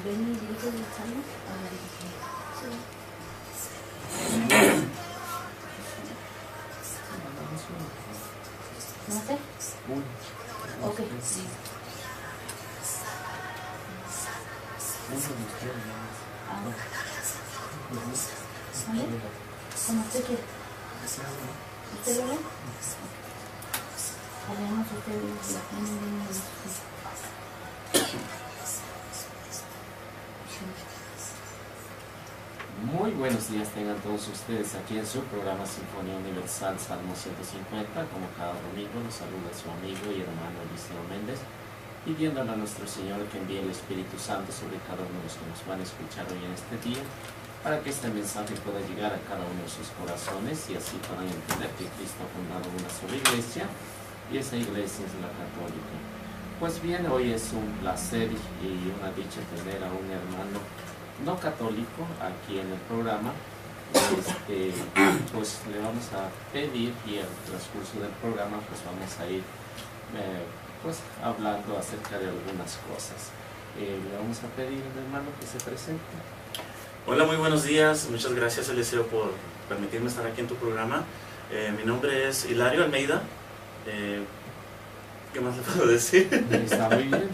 Benny dirige el salón. Sí. ¿No sé? Ok, sí. ¿Vale? Como usted quiere. ¿Usted lo ve? Hablemos ustedes la Muy buenos días tengan todos ustedes aquí en su programa Sinfonía Universal Salmo 150. Como cada domingo nos saluda su amigo y hermano Eliseo Méndez, pidiéndole a nuestro Señor que envíe el Espíritu Santo sobre cada uno de los que nos van a escuchar hoy en este día, para que este mensaje pueda llegar a cada uno de sus corazones y así puedan entender que Cristo ha fundado una sola iglesia y esa iglesia es la católica. Pues bien, hoy es un placer y una dicha tener a un hermano no católico aquí en el programa. Pues le vamos a pedir y al transcurso del programa pues vamos a ir pues hablando acerca de algunas cosas. Le vamos a pedir al hermano que se presente. Hola, muy buenos días. Muchas gracias, Eliseo, por permitirme estar aquí en tu programa. Mi nombre es Hilario Almeida. ¿Qué más le puedo decir? Está muy bien.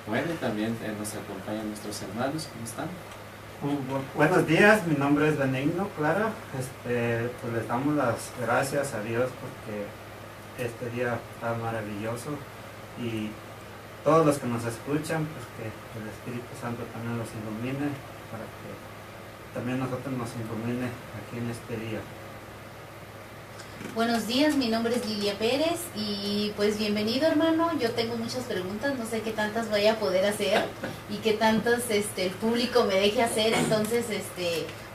Bueno, y también nos acompañan nuestros hermanos. ¿Cómo están? Buenos días, mi nombre es Benigno Clara. Pues les damos las gracias a Dios porque este día está maravilloso y todos los que nos escuchan, pues que el Espíritu Santo también los ilumine para que también nosotros nos ilumine aquí en este día. Buenos días, mi nombre es Lilia Pérez y pues bienvenido, hermano. Yo tengo muchas preguntas, no sé qué tantas voy a poder hacer y qué tantas el público me deje hacer, entonces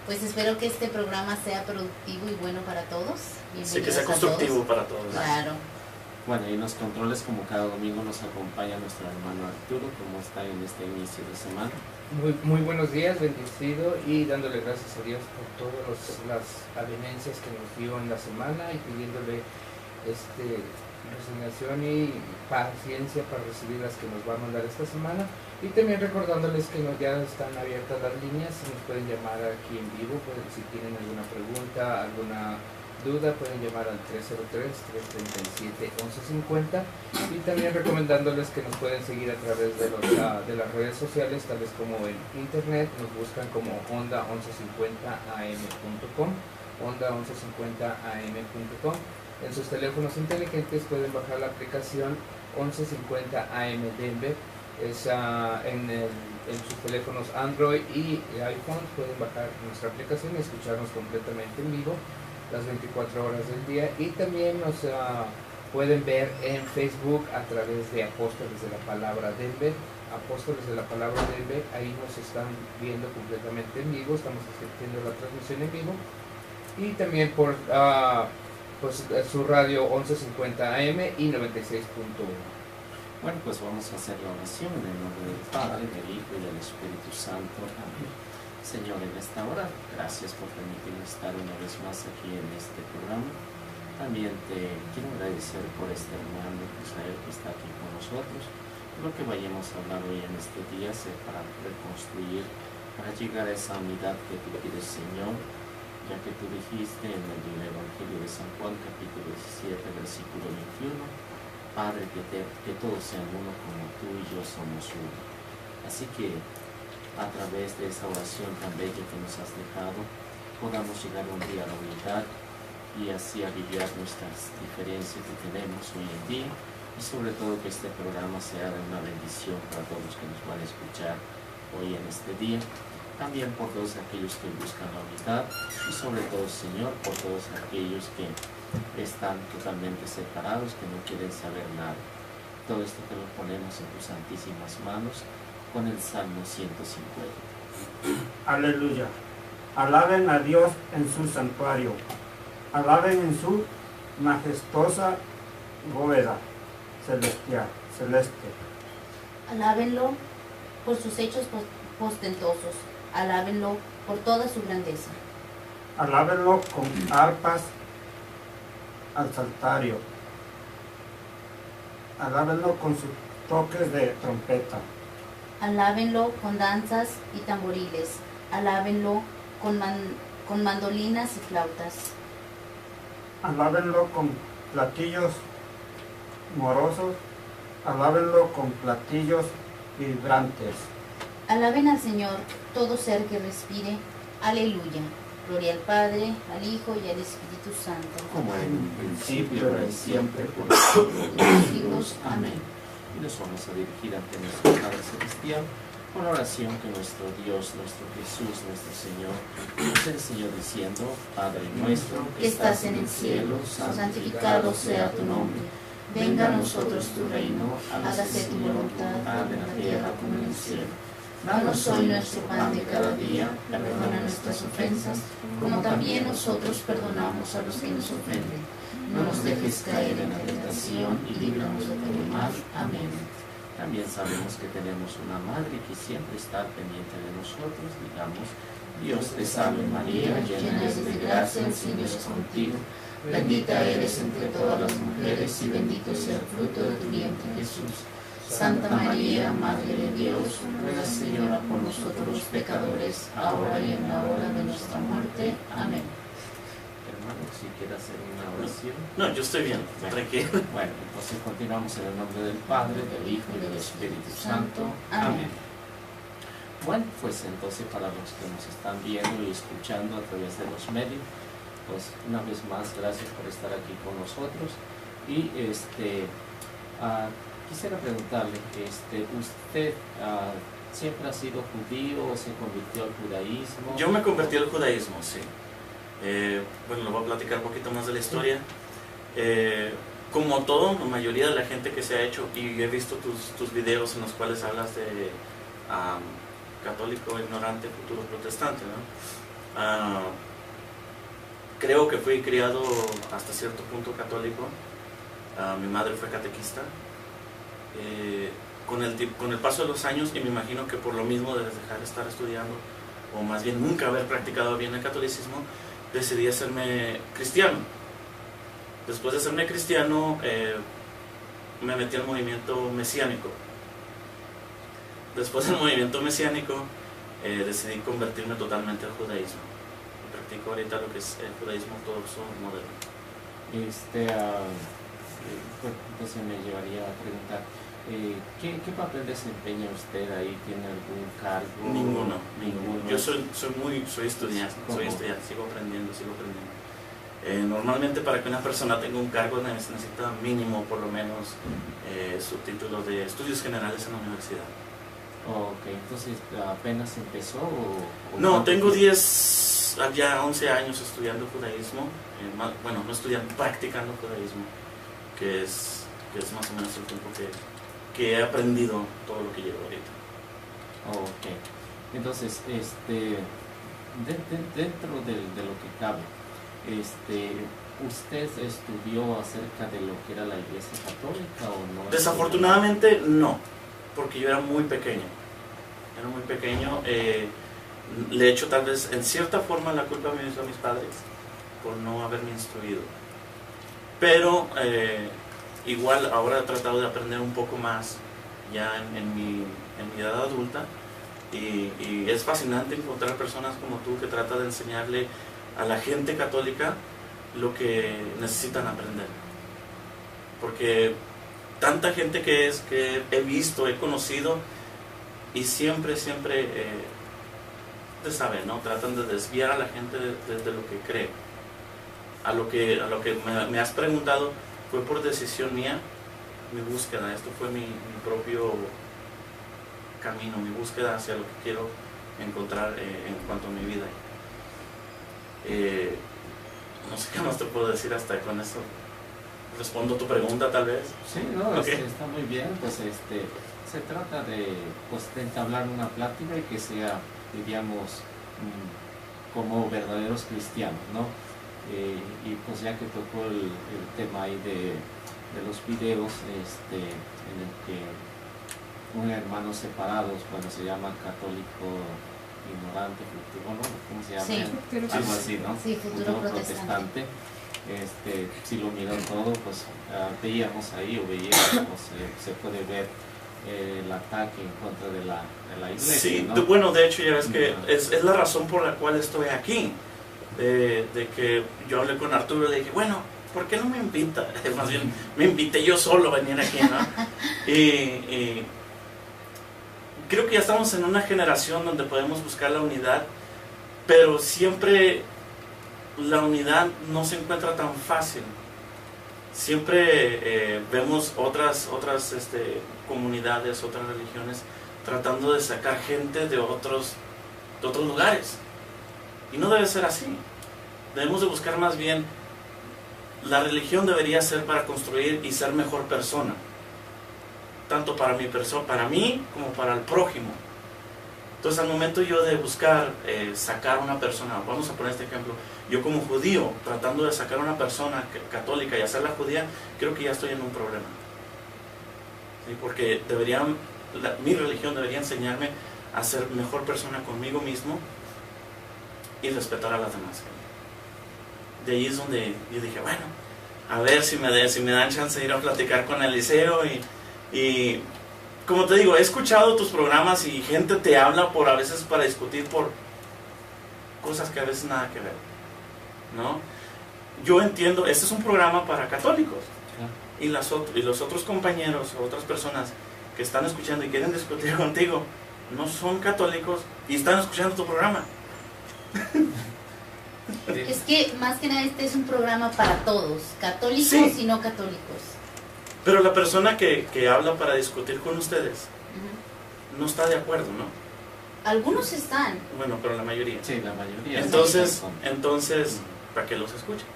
pues espero que este programa sea productivo y bueno para todos. Sí, que sea constructivo para todos. Claro. Bueno, y en los controles, como cada domingo, nos acompaña nuestro hermano Arturo. ¿Cómo está en este inicio de semana? Muy buenos días, bendecido y dándole gracias a Dios por todas las avenencias que nos dio en la semana y pidiéndole resignación y paciencia para recibir las que nos va a mandar esta semana, y también recordándoles que ya están abiertas las líneas, nos pueden llamar aquí en vivo, si tienen alguna pregunta, alguna duda, pueden llamar al 303-337-1150, y también recomendándoles que nos pueden seguir a través de las redes sociales, tales como en internet, nos buscan como onda1150am.com, onda1150am.com. En sus teléfonos inteligentes pueden bajar la aplicación 1150 AM Denver. En sus teléfonos Android y iPhone pueden bajar nuestra aplicación y escucharnos completamente en vivo las 24 horas del día, y también nos pueden ver en Facebook a través de Apóstoles de la Palabra Denver. Apóstoles de la Palabra Denver, ahí nos están viendo completamente en vivo, estamos haciendo la transmisión en vivo, y también por su radio 1150 AM y 96.1. Bueno, pues vamos a hacer la oración en el nombre del Padre, del Hijo y del Espíritu Santo. Amén. Señor, en esta hora, gracias por permitirme estar una vez más aquí en este programa. También te quiero agradecer por este hermano Israel que está aquí con nosotros. Lo que vayamos a hablar hoy en este día es para reconstruir, para llegar a esa unidad que tú pides, Señor, ya que tú dijiste en el Evangelio de San Juan, capítulo 17, versículo 21, Padre, que todos sean uno como tú y yo somos uno. Así que a través de esa oración tan bella que nos has dejado, podamos llegar un día a la unidad y así aliviar nuestras diferencias que tenemos hoy en día, y sobre todo que este programa sea de una bendición para todos los que nos van a escuchar hoy en este día, también por todos aquellos que buscan la unidad y sobre todo, Señor, por todos aquellos que están totalmente separados, que no quieren saber nada. Todo esto te lo ponemos en tus santísimas manos con el Salmo 150. Aleluya. Alaben a Dios en su santuario. Alaben en su majestuosa bóveda celeste. Alábenlo por sus hechos postentosos. Alábenlo por toda su grandeza. Alábenlo con arpas al saltario. Alábenlo con sus toques de trompeta. Alábenlo con danzas y tamboriles. Alábenlo con mandolinas y flautas. Alábenlo con platillos morosos. Alábenlo con platillos vibrantes. Alaben al Señor todo ser que respire. Aleluya. Gloria al Padre, al Hijo y al Espíritu Santo. Como en un principio, ahora y siempre, por los siglos de los siglos. Amén. Y nos vamos a dirigir ante nuestro Padre Celestial con la oración que nuestro Dios, nuestro Jesús, nuestro Señor, nos enseñó diciendo: Padre nuestro Que estás en el cielo, santificado sea tu nombre. Venga a nosotros tu reino, hágase tu voluntad en la tierra como en el cielo. Danos hoy nuestro pan de cada día, perdona nuestras ofensas, como también nosotros perdonamos a los que nos ofenden. No nos dejes caer en la tentación y líbranos de todo mal. Amén. También sabemos que tenemos una Madre que siempre está pendiente de nosotros. Digamos: Dios te salve María, llena eres de gracia, el Señor es contigo. Bendita eres entre todas las mujeres y bendito sea el fruto de tu vientre, Jesús. Santa María, Madre de Dios, ruega, Señora, por nosotros los pecadores, ahora y en la hora de nuestra muerte. Amén. Hermano, si quiere hacer una oración. No, yo estoy bien, tranquilo. Bueno, entonces continuamos en el nombre del Padre, del Hijo y del Espíritu Santo. Amén. Bueno, pues entonces para los que nos están viendo y escuchando a través de los medios, pues una vez más gracias por estar aquí con nosotros. Y quisiera preguntarle, ¿usted siempre ha sido judío o se convirtió al judaísmo? Yo me convertí al judaísmo, sí. Bueno, le voy a platicar un poquito más de la historia. Como todo, la mayoría de la gente que se ha hecho, y he visto tus videos en los cuales hablas de católico ignorante, futuro protestante, ¿no? Creo que fui criado hasta cierto punto católico. Mi madre fue catequista. Con el paso de los años, y me imagino que por lo mismo de dejar de estar estudiando, o más bien nunca haber practicado bien el catolicismo, decidí hacerme cristiano. Después de hacerme cristiano, me metí al movimiento mesiánico. Después del movimiento mesiánico, decidí convertirme totalmente al judaísmo. Practico ahorita lo que es el judaísmo ortodoxo moderno. Entonces me llevaría a preguntar, ¿qué papel desempeña usted ahí? ¿Tiene algún cargo? Ninguno. Yo soy estudiante, sigo aprendiendo. Normalmente para que una persona tenga un cargo necesita mínimo por lo menos su título de estudios generales en la universidad. Ok, entonces apenas empezó o no, tengo 11 años estudiando judaísmo, bueno, no estudiando, practicando judaísmo, que es más o menos el tiempo que he aprendido todo lo que llevo ahorita. Ok, entonces, dentro de lo que cabe, ¿usted estudió acerca de lo que era la Iglesia Católica o no? Desafortunadamente no, porque yo era muy pequeño. Le echo tal vez en cierta forma la culpa a mis padres por no haberme instruido. Pero igual ahora he tratado de aprender un poco más ya en mi edad adulta, y es fascinante encontrar personas como tú que tratan de enseñarle a la gente católica lo que necesitan aprender. Porque tanta gente que he visto, he conocido, y siempre usted sabe, ¿no? Tratan de desviar a la gente de lo que cree. A lo que me has preguntado, fue por decisión mía mi búsqueda. Esto fue mi propio camino, mi búsqueda hacia lo que quiero encontrar en cuanto a mi vida. No sé qué más te puedo decir hasta con eso. ¿Respondo tu pregunta tal vez? Sí, no, Okay. Está muy bien. Pues se trata de entablar una plática y que sea, diríamos, como verdaderos cristianos, ¿no? Y pues ya que tocó el tema ahí de los videos, en el que un hermano separados, bueno, se llama católico ignorante, futuro, ¿no? ¿Cómo se llama? Sí, algo así, ¿no? Sí, futuro protestante. Si lo miran todo, pues veíamos, se puede ver el ataque en contra de la iglesia. Sí, ¿no? bueno, de hecho ya ves que es la razón por la cual estoy aquí. De que yo hablé con Arturo y le dije, bueno, ¿por qué no me invita? Más bien, me invité yo solo a venir aquí, ¿no? Y creo que ya estamos en una generación donde podemos buscar la unidad, pero siempre la unidad no se encuentra tan fácil. Siempre vemos otras comunidades, otras religiones tratando de sacar gente de otros lugares. Y no debe ser así. Debemos de buscar más bien, la religión debería ser para construir y ser mejor persona. Tanto para mí como para el prójimo. Entonces al momento yo de buscar sacar a una persona, vamos a poner este ejemplo, yo como judío tratando de sacar a una persona católica y hacerla judía, creo que ya estoy en un problema. ¿Sí? Porque mi religión debería enseñarme a ser mejor persona conmigo mismo y respetar a las demás. De ahí es donde yo dije, bueno, a ver si me dan chance de ir a platicar con Eliseo y como te digo, he escuchado tus programas y gente te habla a veces para discutir por cosas que a veces nada que ver, ¿no? Yo entiendo, este es un programa para católicos y los otros compañeros o otras personas que están escuchando y quieren discutir contigo no son católicos y están escuchando tu programa. Es que más que nada este es un programa para todos, católicos Sí. y no católicos. Pero la persona que habla para discutir con ustedes Ujú. no está de acuerdo, ¿no? Algunos están. Bueno, pero la mayoría. Sí, la mayoría. Entonces, Sí. ¿para qué los escuchan?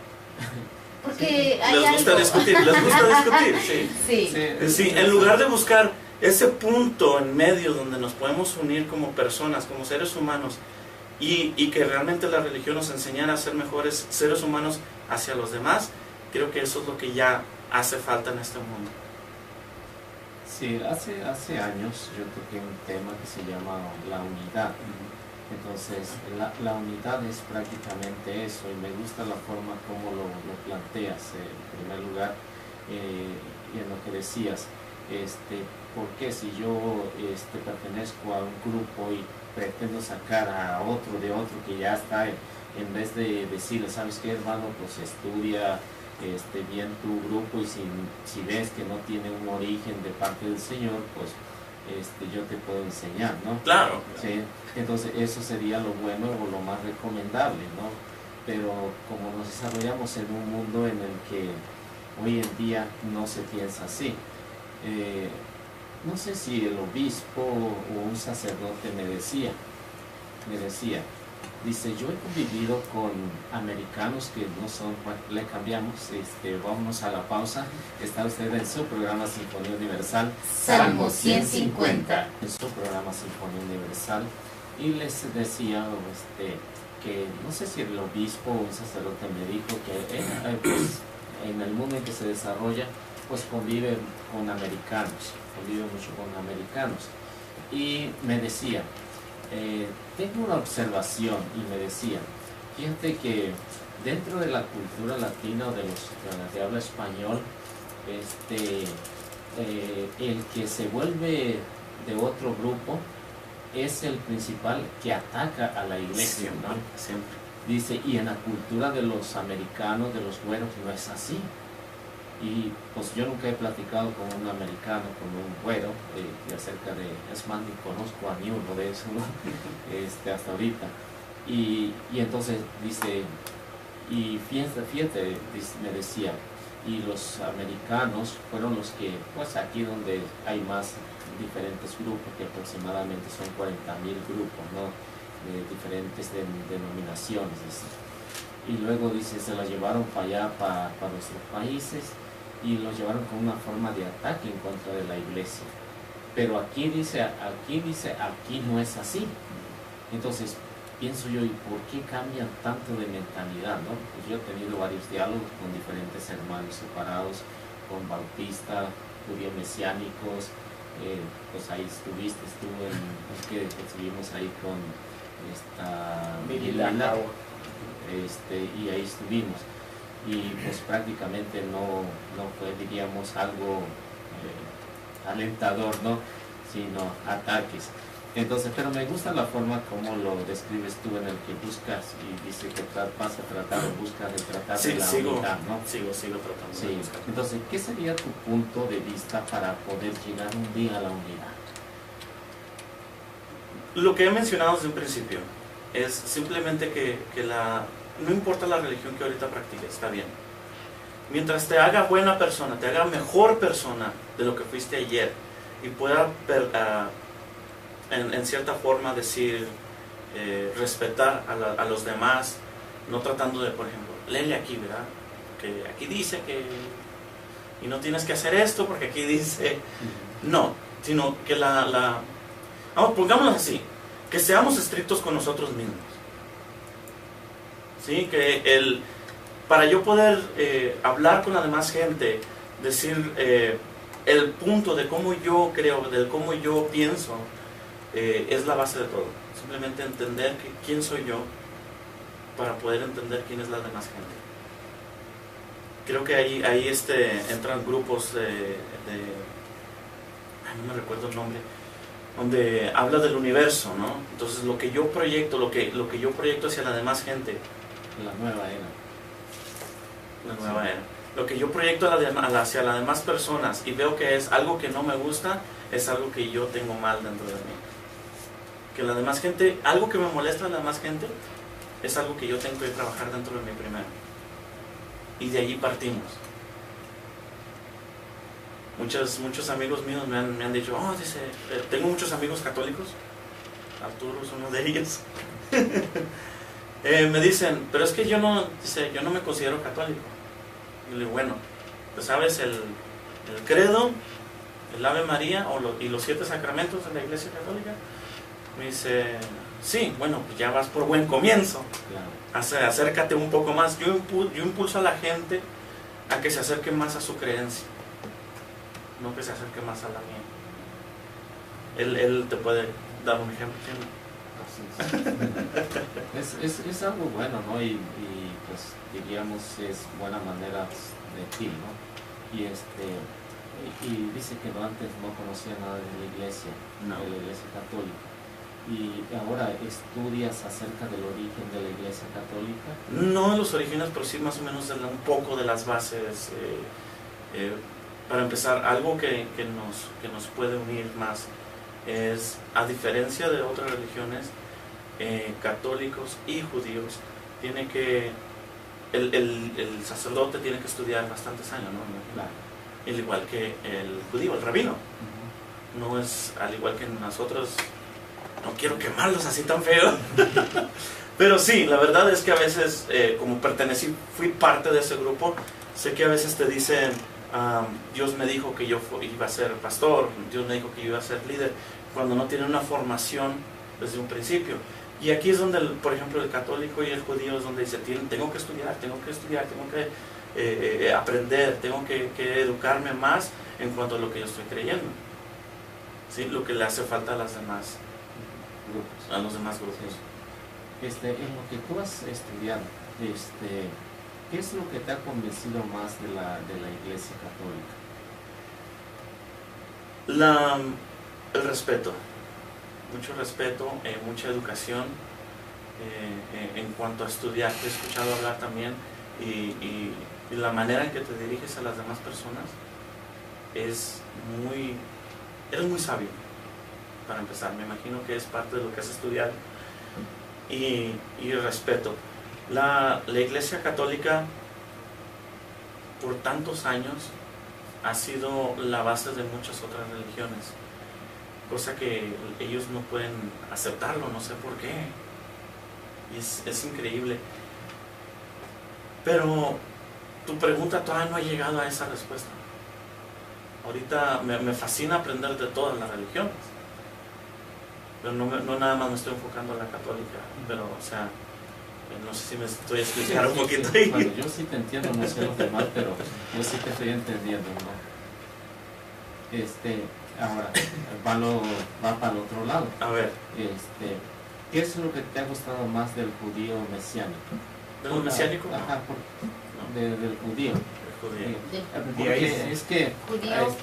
Porque hay Les gusta algo. discutir, sí. Sí. Sí, en lugar de buscar ese punto en medio donde nos podemos unir como personas, como seres humanos, y que realmente la religión nos enseñara a ser mejores seres humanos hacia los demás, creo que eso es lo que ya hace falta en este mundo. Sí, hace años yo toqué un tema que se llama la unidad. Entonces, la unidad es prácticamente eso, y me gusta la forma como lo planteas, en primer lugar, y en lo que decías, ¿por qué si yo pertenezco a un grupo y pretendo sacar a otro de otro que ya está, en vez de decirle, ¿sabes qué, hermano? Pues estudia bien tu grupo, y si ves que no tiene un origen de parte del Señor, pues yo te puedo enseñar, ¿no? Claro. Sí, entonces eso sería lo bueno o lo más recomendable, ¿no? Pero como nos desarrollamos en un mundo en el que hoy en día no se piensa así, no sé si el obispo o un sacerdote me decía, dice, yo he convivido con americanos que no son, bueno, le cambiamos, vámonos a la pausa. Está usted en su programa Sinfonía Universal, Salmo 150. en su programa Sinfonía Universal, y les decía que no sé si el obispo o un sacerdote me dijo que pues, en el mundo en que se desarrolla, pues convive con americanos, convive mucho con americanos, y me decía, tengo una observación, y me decía, fíjate que dentro de la cultura latina o de los de habla español, el que se vuelve de otro grupo es el principal que ataca a la iglesia, Siempre, ¿no? siempre. Dice, y en la cultura de los americanos, de los güeros, no es así. Y pues yo nunca he platicado con un americano, con un güero, acerca de, es más, ni conozco a ni uno de eso, ¿no? Hasta ahorita. Y entonces dice, y fíjate, me decía, y los americanos fueron los que, pues aquí donde hay más diferentes grupos, que aproximadamente son 40,000 grupos, ¿no? De diferentes denominaciones, dice. Y luego dice, se los llevaron para allá, para nuestros países, y los llevaron con una forma de ataque en contra de la iglesia. Pero aquí dice, aquí no es así. Entonces pienso yo, ¿y por qué cambian tanto de mentalidad, no? Pues yo he tenido varios diálogos con diferentes hermanos separados, con bautistas, judíos mesiánicos, pues ahí estuviste tú que estuvimos ahí con esta Milena, y ahí estuvimos, y pues prácticamente no fue, diríamos, algo alentador, ¿no? Sino ataques. Entonces, pero me gusta la forma como lo describes tú, en el que buscas y dice que vas a tratar o buscas retratar Sí, la sigo, unidad, ¿no? sigo tratando de Sí. buscar. Entonces, ¿qué sería tu punto de vista para poder llegar un día a la unidad? Lo que he mencionado desde un principio es simplemente que no importa la religión que ahorita practiques, está bien. Mientras te haga buena persona, te haga mejor persona de lo que fuiste ayer y pueda en cierta forma decir, respetar a los demás, no tratando de, por ejemplo, léele aquí, ¿verdad? Que aquí dice que... y no tienes que hacer esto porque aquí dice... No, sino que vamos, pongámoslo así, que seamos estrictos con nosotros mismos. ¿Sí? Que para yo poder hablar con la demás gente, decir el punto de cómo yo creo, de cómo yo pienso, es la base de todo. Simplemente entender quién soy yo para poder entender quién es la demás gente. Creo que ahí entran grupos ay, no me recuerdo el nombre, donde habla del universo, ¿no? Entonces lo que yo proyecto, lo que yo proyecto hacia la demás gente, La nueva era. la nueva era, lo que yo proyecto hacia las demás personas y veo que es algo que no me gusta, es algo que yo tengo mal dentro de mí. Que la demás gente, algo que me molesta a la demás gente, es algo que yo tengo que trabajar dentro de mí primero. Y de allí partimos. Muchos amigos míos me han dicho, dice, tengo muchos amigos católicos, Arturo es uno de ellos. Me dicen, pero es que yo no me considero católico. Y le digo, bueno, pues sabes el credo, el Ave María y los 7 sacramentos de la Iglesia Católica. Me dice, sí, bueno, pues ya vas por buen comienzo. Claro. Acércate un poco más. Yo impulso a la gente a que se acerque más a su creencia, no que se acerque más a la mía. Él te puede dar un ejemplo, ¿sí? Es algo bueno, ¿no? Y pues diríamos es buena manera de ti, ¿no? Y dice que antes no conocía nada de la iglesia, No. de la iglesia católica. Y ahora estudias acerca del origen de la iglesia católica. No de los orígenes, pero sí más o menos un poco de las bases. Para empezar, algo que nos puede unir más es, a diferencia de otras religiones, católicos y judíos, tiene que el sacerdote tiene que estudiar bastantes años, ¿no? Claro. Al igual que el judío, el rabino. No es al igual que nosotros. No quiero quemarlos así tan feo. Pero sí, la verdad es que a veces, como fui parte de ese grupo, sé que a veces te dicen, Dios me dijo que yo iba a ser pastor, Dios me dijo que yo iba a ser líder, cuando no tienen una formación desde un principio. Y aquí es donde, por ejemplo, el católico y el judío es donde dice, tengo que estudiar, tengo que aprender, tengo que educarme más en cuanto a lo que yo estoy creyendo. ¿Sí? Lo que le hace falta a los demás grupos. En lo que tú has estudiado, ¿qué es lo que te ha convencido más de la iglesia católica? El respeto, mucho respeto, mucha educación en cuanto a estudiar. Te he escuchado hablar también y la manera en que te diriges a las demás personas eres muy sabio. Para empezar, me imagino que es parte de lo que has estudiado. Y respeto. La Iglesia Católica por tantos años ha sido la base de muchas otras religiones, cosa que ellos no pueden aceptarlo, no sé por qué. Y es increíble. Pero tu pregunta todavía no ha llegado a esa respuesta. Ahorita me fascina aprender de todas las religiones, pero no nada más me estoy enfocando en la católica. Pero, o sea, no sé si me estoy explicando un poquito ahí. Bueno, yo sí te entiendo, no sé los demás, pero yo sí te estoy entendiendo, ¿no? Ahora, va para el otro lado. A ver, ¿qué es lo que te ha gustado más del judío mesiánico? ¿del mesiánico? Ajá, del judío. El judío. Porque es que Judío.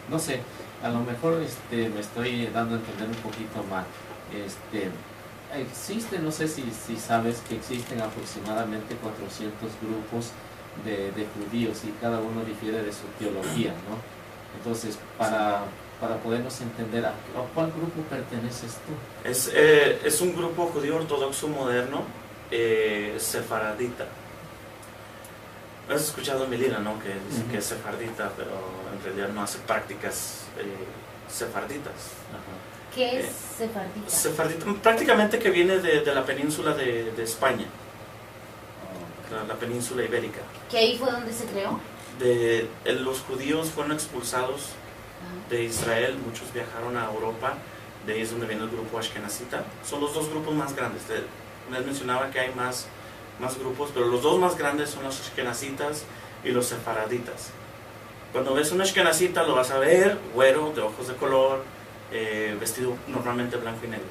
no sé, a lo mejor me estoy dando a entender un poquito mal. Existe, no sé si sabes que existen aproximadamente 400 grupos de judíos y cada uno difiere de su teología, ¿no? Entonces, para podernos entender, ¿a cuál grupo perteneces tú? Es un grupo judío ortodoxo moderno, sefaradita. Has escuchado mi lira, ¿no? Que dice que es sefardita, pero en realidad no hace prácticas sefarditas. Ajá. ¿Qué es sefardita? Sefardita, prácticamente que viene de la península de España, la península ibérica. ¿Que ahí fue donde se creó? Los judíos fueron expulsados de Israel, muchos viajaron a Europa, de ahí es donde viene el grupo Ashkenazita. Son los dos grupos más grandes. Les mencionaba que hay más grupos, pero los dos más grandes son los Ashkenazitas y los sefaraditas. Cuando ves un Ashkenazita lo vas a ver güero, de ojos de color, vestido normalmente blanco y negro.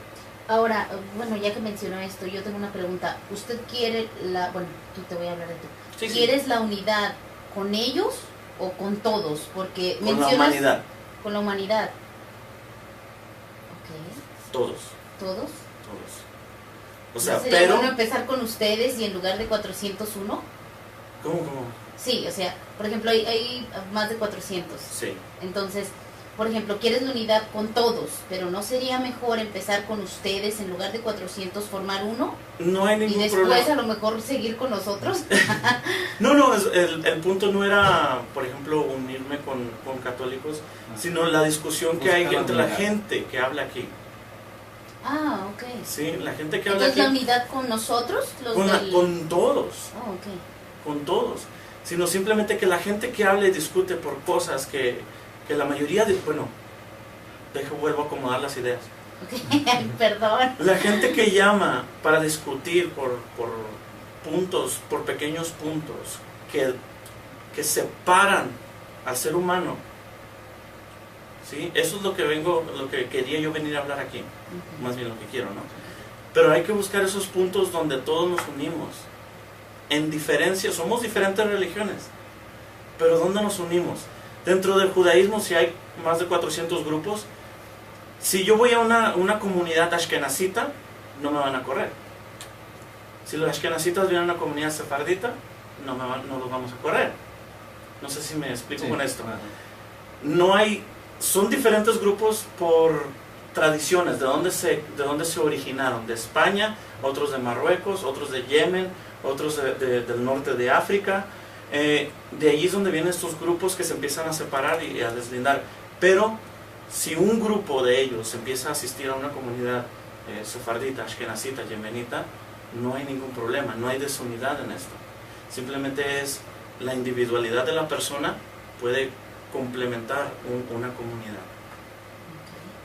Ahora, bueno, ya que mencionó esto, yo tengo una pregunta. ¿Usted quiere bueno, tú te voy a hablar de tú. Sí, ¿Quieres la unidad con ellos o con todos? Porque con la mencionas... humanidad. Con la humanidad. Ok. Todos. ¿Todos? O sea, ¿No sería pero... bueno empezar con ustedes y en lugar de 401? ¿Cómo? Sí, o sea, por ejemplo, hay más de 400. Sí. Entonces, por ejemplo, quieres la unidad con todos, pero ¿no sería mejor empezar con ustedes en lugar de 400 formar uno? No hay ningún Y después problema. a lo mejor seguir con nosotros. No, el punto no era, por ejemplo, unirme con católicos, sino la discusión que hay Buscar la entre la unidad. gente que habla aquí. Ah, ok. Sí, la gente que habla Entonces la aquí. unidad con nosotros, los Con todos, Oh, ok. con todos. Sino simplemente que la gente que habla y discute por cosas que la mayoría de... Bueno, vuelvo a acomodar las ideas. Ok, perdón. La gente que llama para discutir por puntos, por pequeños puntos, que separan al ser humano, ¿sí? Eso es lo que quería yo venir a hablar aquí, más bien lo que quiero, ¿no? Pero hay que buscar esos puntos donde todos nos unimos. En diferencia, somos diferentes religiones, pero ¿dónde nos unimos? Dentro del judaísmo, si hay más de 400 grupos, si yo voy a una comunidad ashkenazita, no me van a correr. Si los ashkenazitas vienen a una comunidad sefardita, no los vamos a correr. No sé si me explico Sí, con esto. ajá. Son diferentes grupos por tradiciones, de dónde se originaron. De España, otros de Marruecos, otros de Yemen, otros del norte de África. De allí es donde vienen estos grupos que se empiezan a separar y a deslindar. Pero si un grupo de ellos empieza a asistir a una comunidad sefardita, ashkenazita, yemenita, no hay ningún problema, no hay desunidad en esto. Simplemente es la individualidad de la persona puede complementar una comunidad.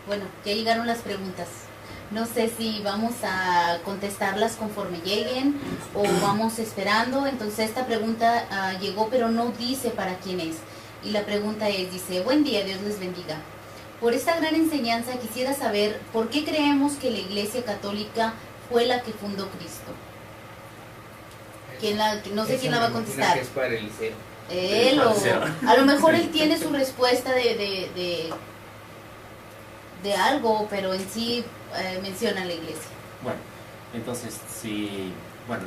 Bueno, ya llegaron las preguntas. No sé si vamos a contestarlas conforme lleguen o vamos esperando. Entonces esta pregunta llegó, pero no dice para quién es. Y la pregunta dice, buen día, Dios les bendiga. Por esta gran enseñanza quisiera saber por qué creemos que la Iglesia Católica fue la que fundó Cristo. No sé quién la va a contestar. Que es para Eliseo. Él o a lo mejor él tiene su respuesta de algo, pero en sí menciona la iglesia. Bueno, entonces,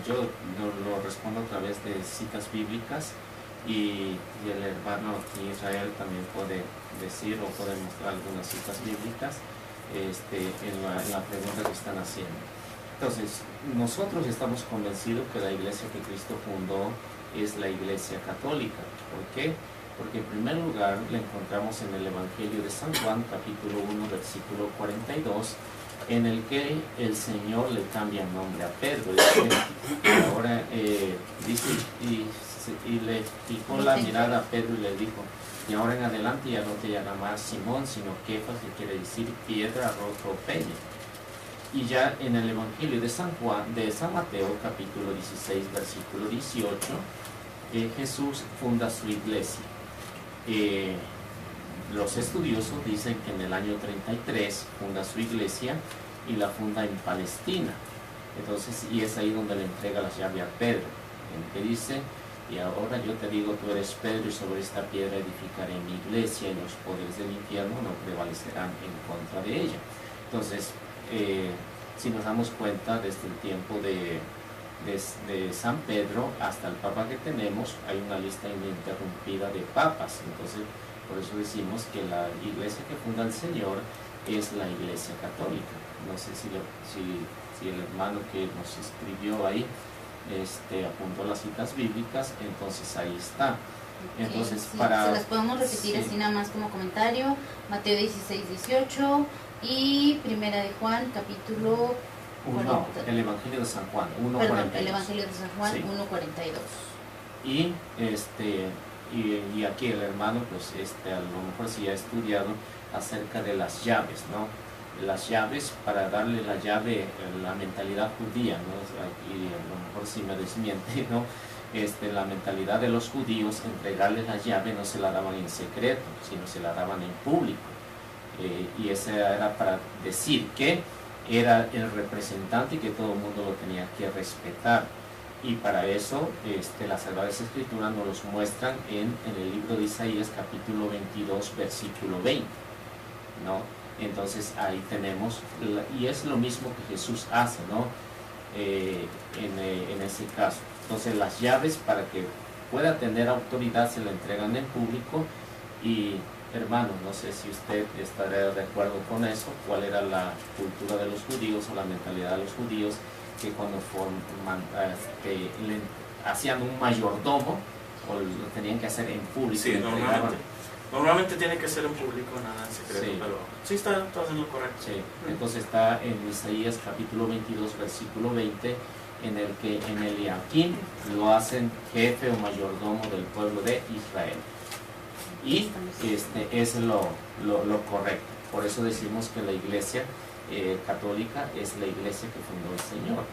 yo lo respondo a través de citas bíblicas y el hermano Israel también puede decir o puede mostrar algunas citas bíblicas en la pregunta que están haciendo. Entonces, nosotros estamos convencidos que la iglesia que Cristo fundó es la iglesia católica. ¿Por qué? Porque en primer lugar la encontramos en el Evangelio de San Juan, capítulo 1, versículo 42, en el que el Señor le cambia el nombre a Pedro. Ahora dice, y le fijó la mirada a Pedro y le dijo, y ahora en adelante ya no te llamarás Simón, sino Kefas, que quiere decir piedra, roca o peña. Y ya en el Evangelio de San Mateo, capítulo 16, versículo 18, Jesús funda su iglesia. Los estudiosos dicen que en el año 33 funda su iglesia y la funda en Palestina. Entonces, y es ahí donde le entrega la llave a Pedro, en que dice, Y ahora yo te digo, tú eres Pedro, y sobre esta piedra edificaré mi iglesia, y los poderes del infierno no prevalecerán en contra de ella. Entonces, si nos damos cuenta, desde el tiempo de San Pedro hasta el Papa que tenemos, hay una lista ininterrumpida de papas. Entonces, por eso decimos que la iglesia que funda el Señor es la iglesia católica. No sé si el hermano que nos escribió ahí apuntó las citas bíblicas, entonces ahí está. Entonces, sí, para... se las podemos repetir así nada más como comentario. Mateo 16, 18 y Primera de Juan, capítulo... No, el Evangelio de San Juan, 1.42. Perdón, el Evangelio de San Juan, Sí. 1.42. Y aquí el hermano, pues a lo mejor sí ha estudiado acerca de las llaves, ¿no? Las llaves, para darle la llave, la mentalidad judía, ¿no? Y a lo mejor sí me desmiente, ¿no? La mentalidad de los judíos, entregarle la llave no se la daban en secreto, sino se la daban en público. Y esa era para decir que era el representante y que todo el mundo lo tenía que respetar. Y para eso las Sagradas Escrituras nos los muestran en el libro de Isaías, capítulo 22, versículo 20, ¿no? Entonces ahí tenemos, y es lo mismo que Jesús hace, ¿no? En ese caso. Entonces las llaves, para que pueda tener autoridad, se la entregan en público. Y hermano, no sé si usted estará de acuerdo con eso, cuál era la cultura de los judíos o la mentalidad de los judíos, que cuando hacían un mayordomo, o lo tenían que hacer en público. Sí, normalmente tiene que ser en público, nada en secreto, Sí. pero sí está haciendo correcto. Sí, entonces está en Isaías capítulo 22, versículo 20, en el que en Eliakim lo hacen jefe o mayordomo del pueblo de Israel. Y es lo correcto. Por eso decimos que la iglesia católica es la iglesia que fundó el Señor.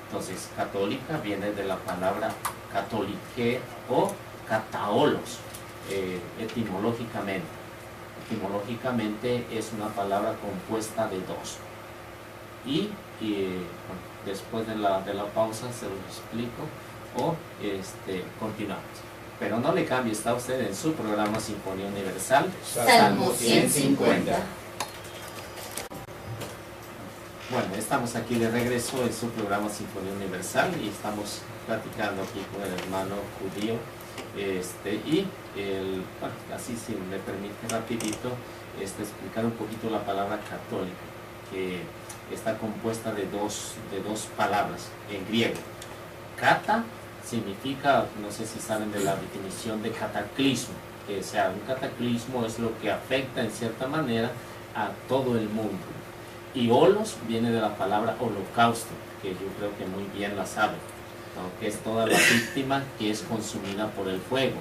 Entonces, católica viene de la palabra catolique o cataolos, etimológicamente. Etimológicamente es una palabra compuesta de dos. Y después de la pausa se los explico o continuamos. Pero no le cambie, está usted en su programa Sinfonía Universal, Salmo 150. Bueno, estamos aquí de regreso en su programa Sinfonía Universal y estamos platicando aquí con el hermano judío. Así, si me permite rapidito, explicar un poquito la palabra católica, que está compuesta de dos palabras en griego. Kata significa, no sé si saben de la definición de cataclismo, o sea, un cataclismo es lo que afecta en cierta manera a todo el mundo. Y holos viene de la palabra holocausto, que yo creo que muy bien la saben, ¿no? Que es toda la víctima que es consumida por el fuego.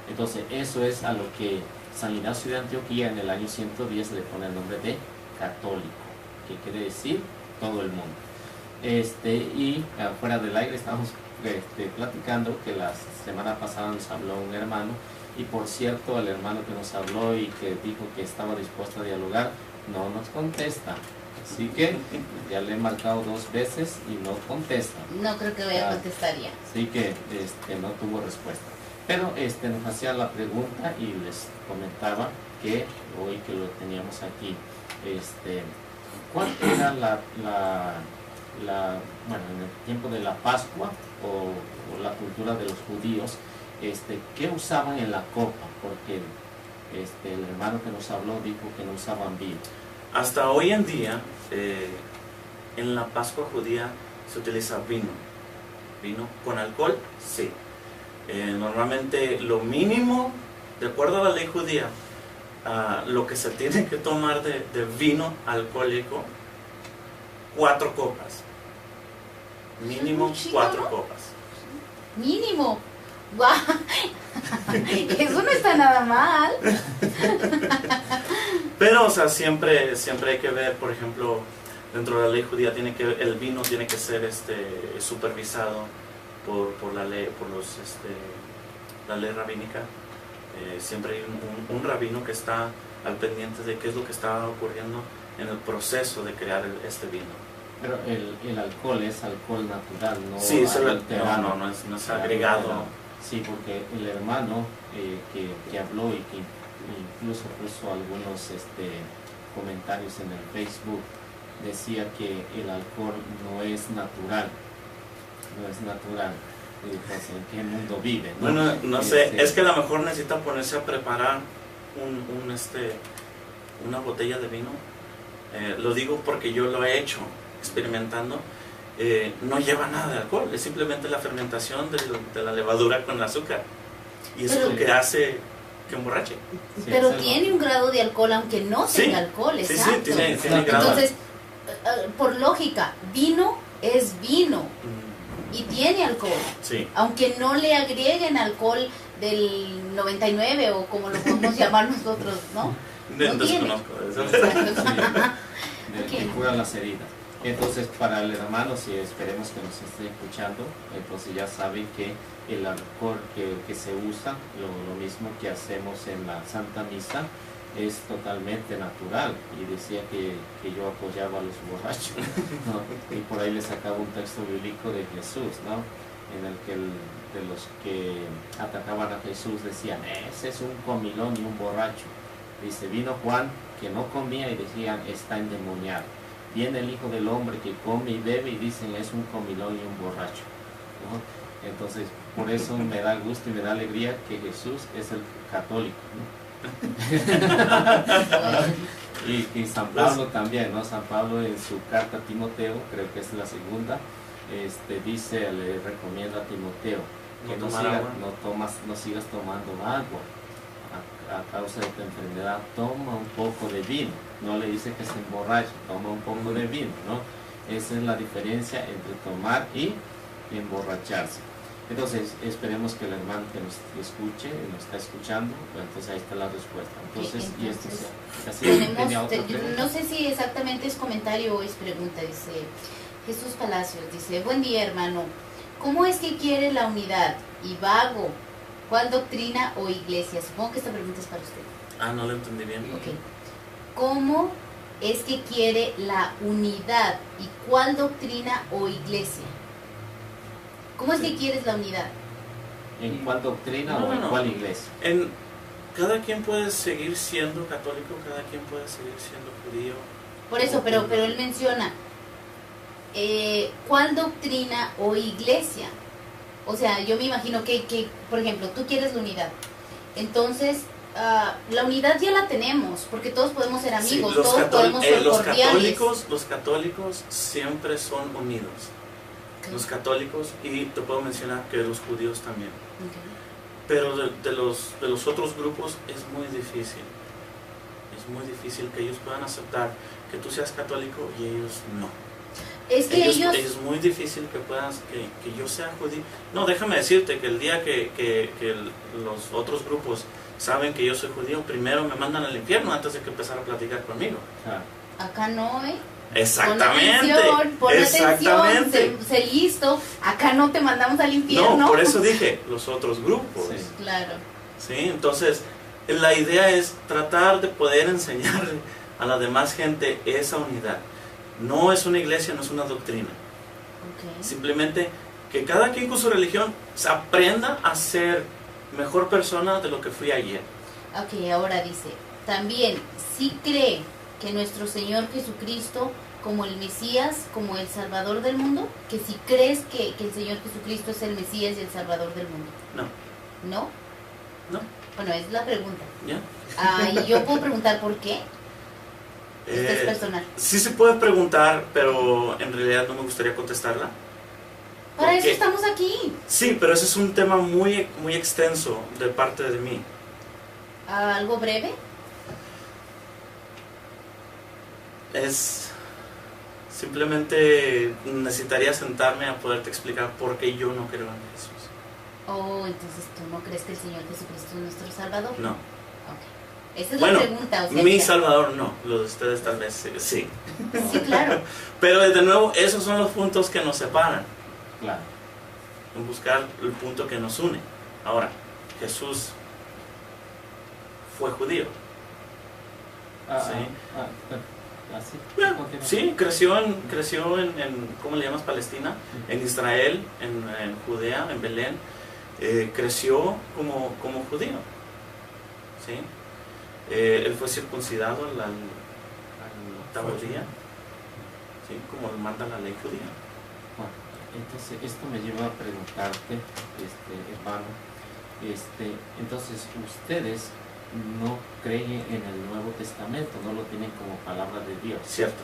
Entonces eso es a lo que San Ignacio de Antioquía en el año 110 le pone el nombre de católico, que quiere decir todo el mundo. Y fuera del aire estamos platicando que la semana pasada nos habló un hermano, y por cierto, el hermano que nos habló y que dijo que estaba dispuesto a dialogar no nos contesta, así que ya le he marcado 2 veces y no contesta. No creo que vaya a contestar ya. Así que no tuvo respuesta, pero nos hacía la pregunta y les comentaba que hoy que lo teníamos aquí, ¿cuál era bueno, en el tiempo de la Pascua o la cultura de los judíos, qué usaban en la copa? Porque el hermano que nos habló dijo que no usaban vino. Hasta hoy en día, en la Pascua judía se utiliza vino. ¿Vino con alcohol? Sí. Normalmente lo mínimo, de acuerdo a la ley judía, lo que se tiene que tomar de vino alcohólico, 4 copas. Mínimo ¿Mucho, 4 no? copas. Mínimo. ¡Guau! Eso no está nada mal. Pero, o sea, siempre hay que ver, por ejemplo, dentro de la ley judía el vino tiene que ser supervisado por la ley, la ley rabínica. Siempre hay un rabino que está al pendiente de qué es lo que está ocurriendo en el proceso de crear este vino. Pero el alcohol es alcohol natural, no Sí, adulterado. no es agregado. Sí, porque el hermano que habló y que incluso puso algunos comentarios en el Facebook, decía que el alcohol no es natural. No es natural. Pues, ¿en qué mundo vive? ¿No? Bueno, no sé, es que a lo mejor necesita ponerse a preparar una botella de vino. Lo digo porque yo lo he hecho, experimentando. No lleva nada de alcohol, es simplemente la fermentación de la levadura con el azúcar. Y eso es lo que hace que emborrache. Sí, Pero es tiene un grado de alcohol aunque no Sí, tenga alcohol, sí, exacto. tiene grado. Entonces, por lógica, vino es vino y tiene alcohol. Sí. Aunque no le agreguen alcohol del 99 o como lo podemos llamar nosotros, ¿no? No Desconozco eso. que Ok. cura las heridas. Entonces, para el hermano, si esperemos que nos esté escuchando, entonces ya saben que el alcohol que se usa, lo mismo que hacemos en la Santa Misa, es totalmente natural. Y decía que yo apoyaba a los borrachos, ¿no? Y por ahí le sacaba un texto bíblico de Jesús, ¿no? En el que de los que atacaban a Jesús decían, ese es un comilón y un borracho. Dice, vino Juan que no comía y decían, está endemoniado. Viene el Hijo del Hombre que come y bebe y dicen, es un comilón y un borracho, ¿no? Entonces, por eso me da gusto y me da alegría que Jesús es el católico, ¿no? y San Pablo también, ¿no? San Pablo en su carta a Timoteo, creo que es la segunda, dice, le recomienda a Timoteo que no sigas tomando agua a causa de tu enfermedad, toma un poco de vino. No le dice que se emborrache, toma un poco de vino, ¿no? Esa es la diferencia entre tomar y emborracharse. Entonces, esperemos que el hermano que nos escuche, nos está escuchando, entonces ahí está la respuesta. Entonces, y esto tenemos, no sé si exactamente es comentario o es pregunta, dice Jesús Palacios, dice, buen día hermano, ¿cómo es que quiere la unidad? Y vago, ¿cuál doctrina o iglesia? Supongo que esta pregunta es para usted. No lo entendí bien. Ok. ¿Cómo es que quiere la unidad? ¿Y cuál doctrina o iglesia? ¿Cómo es que quieres la unidad? ¿En cuál doctrina No, o en no. cuál iglesia? Cada quien puede seguir siendo católico, cada quien puede seguir siendo judío. Por eso, pero él menciona, ¿cuál doctrina o iglesia? O sea, yo me imagino que, por ejemplo, tú quieres la unidad. Entonces, la unidad ya la tenemos, porque todos podemos ser amigos, Sí, todos podemos ser cordiales. los católicos siempre son unidos. Ok. Los católicos, y te puedo mencionar que los judíos también. Ok. Pero de los otros grupos es muy difícil. Es muy difícil que ellos puedan aceptar que tú seas católico y ellos no. Es que ellos... Es muy difícil que puedas, que yo sea judío. No, déjame decirte que el día que los otros grupos saben que yo soy judío, primero me mandan al infierno antes de que empezar a platicar conmigo. Acá no, ¿eh? Exactamente. Pon atención, sé listo. Acá no te mandamos al infierno. No, por eso dije, los otros grupos. Sí. Claro. ¿Sí? Entonces, la idea es tratar de poder enseñarle a la demás gente esa unidad. No es una iglesia, no es una doctrina. Okay. Simplemente que cada quien con su religión se aprenda a ser mejor persona de lo que fui ayer. Ok, ahora dice, también, si cree que nuestro Señor Jesucristo, como el Mesías, como el Salvador del mundo, que si crees que el Señor Jesucristo es el Mesías y el Salvador del mundo. No. ¿No? No. Bueno, es la pregunta. ¿Ya? Y yo puedo preguntar por qué. Esto es personal. Sí se puede preguntar, pero en realidad no me gustaría contestarla. Para eso porque- estamos aquí. Sí, pero ese es un tema muy, muy extenso de parte de mí. ¿Algo breve? Es simplemente necesitaría sentarme a poderte explicar por qué yo no creo en Jesús. Oh, entonces tú no crees que el Señor Jesucristo es nuestro Salvador. No. Ok. Esa es Bueno, la pregunta. O sea, Mi que- Salvador no, los de ustedes tal vez sí. Sí, claro. Pero de nuevo, esos son los puntos que nos separan, Claro. en buscar el punto que nos une. Ahora, Jesús fue judío. Así. Bueno, Continúa. sí, creció en ¿cómo le llamas? Palestina, en Israel, en Judea, en Belén. creció como judío, ¿sí? Él fue circuncidado al octavo día, ¿sí? Como manda la ley judía. Bueno, entonces esto me lleva a preguntarte, hermano, entonces ustedes no creen en el Nuevo Testamento, no lo tienen como palabra de Dios. Cierto.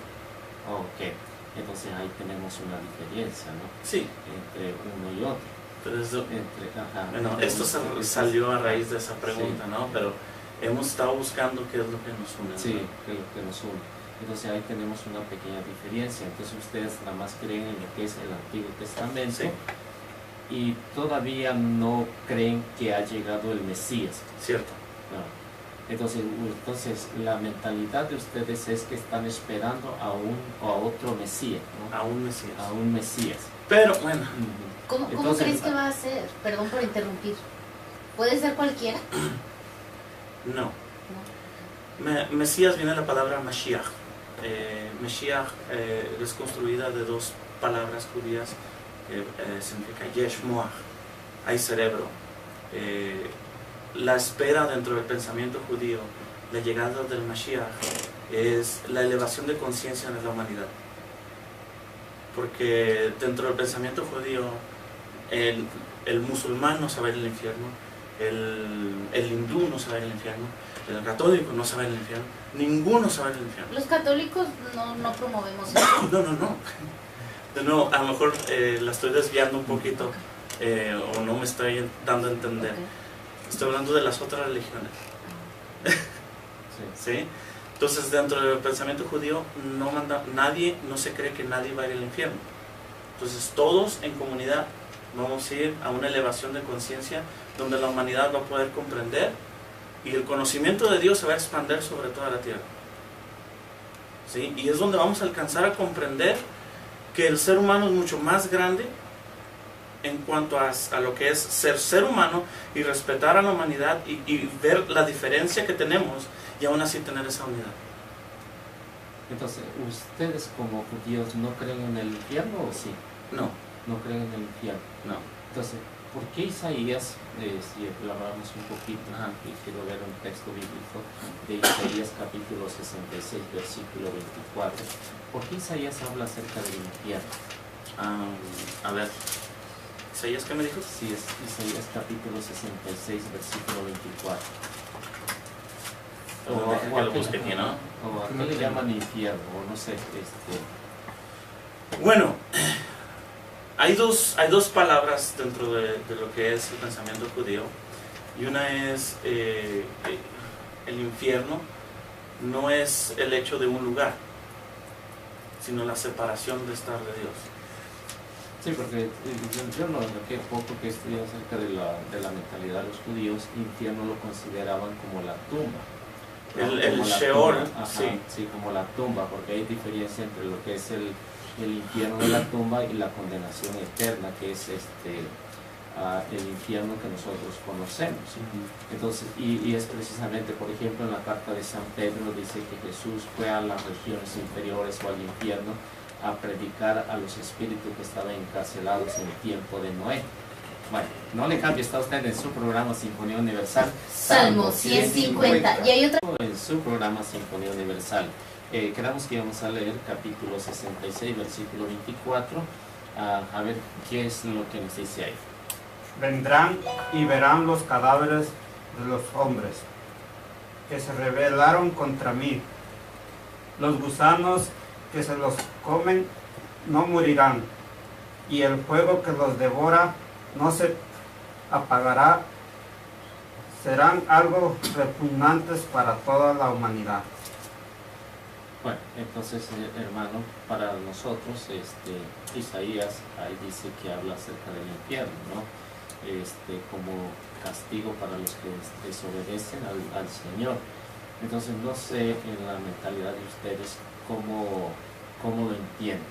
Ok, entonces ahí tenemos una diferencia, ¿no? Sí. Entre uno y otro. Pero eso, bueno, entre esto salió a raíz de esa pregunta, sí, ¿no? Pero hemos estado buscando qué es lo que nos une. Sí, ¿no? que es lo que nos une. Entonces ahí tenemos una pequeña diferencia. Entonces ustedes nada más creen en lo que es el Antiguo Testamento, Sí. y todavía no creen que ha llegado el Mesías. Cierto. No. Entonces la mentalidad de ustedes es que están esperando a otro Mesías, ¿no? A un Mesías. A un Mesías. Pero bueno, ¿Cómo Entonces, crees que va a ser? Perdón por interrumpir. ¿Puede ser cualquiera? no. No. Mesías viene de la palabra Mashiach. Mashiach es construida de dos palabras judías que significa Yesh Moach, hay cerebro. La espera dentro del pensamiento judío, la llegada del Mashiach, es la elevación de conciencia de la humanidad. Porque dentro del pensamiento judío, el musulmán no se va a ir al infierno, el hindú no se va a ir al infierno, el católico no se va a ir al infierno, ninguno se va a ir al infierno. Los católicos no promovemos eso. No, a lo mejor la estoy desviando un poquito, o no me estoy dando a entender. Ok. Estoy hablando de las otras religiones. Sí. ¿Sí? Entonces, dentro del pensamiento judío, no se cree que nadie va a ir al infierno. Entonces, todos en comunidad vamos a ir a una elevación de conciencia donde la humanidad va a poder comprender y el conocimiento de Dios se va a expandir sobre toda la tierra. ¿Sí? Y es donde vamos a alcanzar a comprender que el ser humano es mucho más grande en cuanto a lo que es ser humano y respetar a la humanidad y ver la diferencia que tenemos y aún así tener esa unidad. Entonces, ¿ustedes como judíos no creen en el infierno o sí? No, No creen en el infierno. no. Entonces, ¿por qué Isaías, si hablamos un poquito, y quiero ver un texto bíblico de Isaías capítulo 66, versículo 24, ¿por qué Isaías habla acerca del infierno? A ver, ¿Isaías qué me dijo? Sí, es Isaías capítulo 66, versículo 24. Deja que lo busque aquí, ¿no? O a qué le llaman infierno, o no sé, Bueno, hay dos palabras dentro de lo que es el pensamiento judío, y una es el infierno no es el hecho de un lugar, sino la separación de estar de Dios. Sí, porque yo lo que poco que estudié acerca de la mentalidad de los judíos, infierno lo consideraban como la tumba. El Como la Sheol, tumba, sí. Sí, como la tumba, porque hay diferencia entre lo que es el infierno de la tumba y la condenación eterna, que es el infierno que nosotros conocemos. Entonces, y es precisamente, por ejemplo, en la carta de San Pedro dice que Jesús fue a las regiones inferiores o al infierno a predicar a los espíritus que estaban encarcelados en el tiempo de Noé. Bueno, no le cambie, está usted en su programa Sinfonía Universal. Salmo 150. Y hay otra. En su programa Sinfonía Universal. Quedamos que íbamos a leer capítulo 66, versículo 24. A ver qué es lo que nos dice ahí. Vendrán y verán los cadáveres de los hombres que se rebelaron contra mí. Los gusanos que se los comen no morirán, y el fuego que los devora no se apagará. Serán algo repugnantes para toda la humanidad. Bueno, entonces, hermano, para nosotros, Isaías ahí dice que habla acerca del infierno, ¿no? Como castigo para los que desobedecen al Señor. Entonces, no sé en la mentalidad de ustedes cómo lo entienden.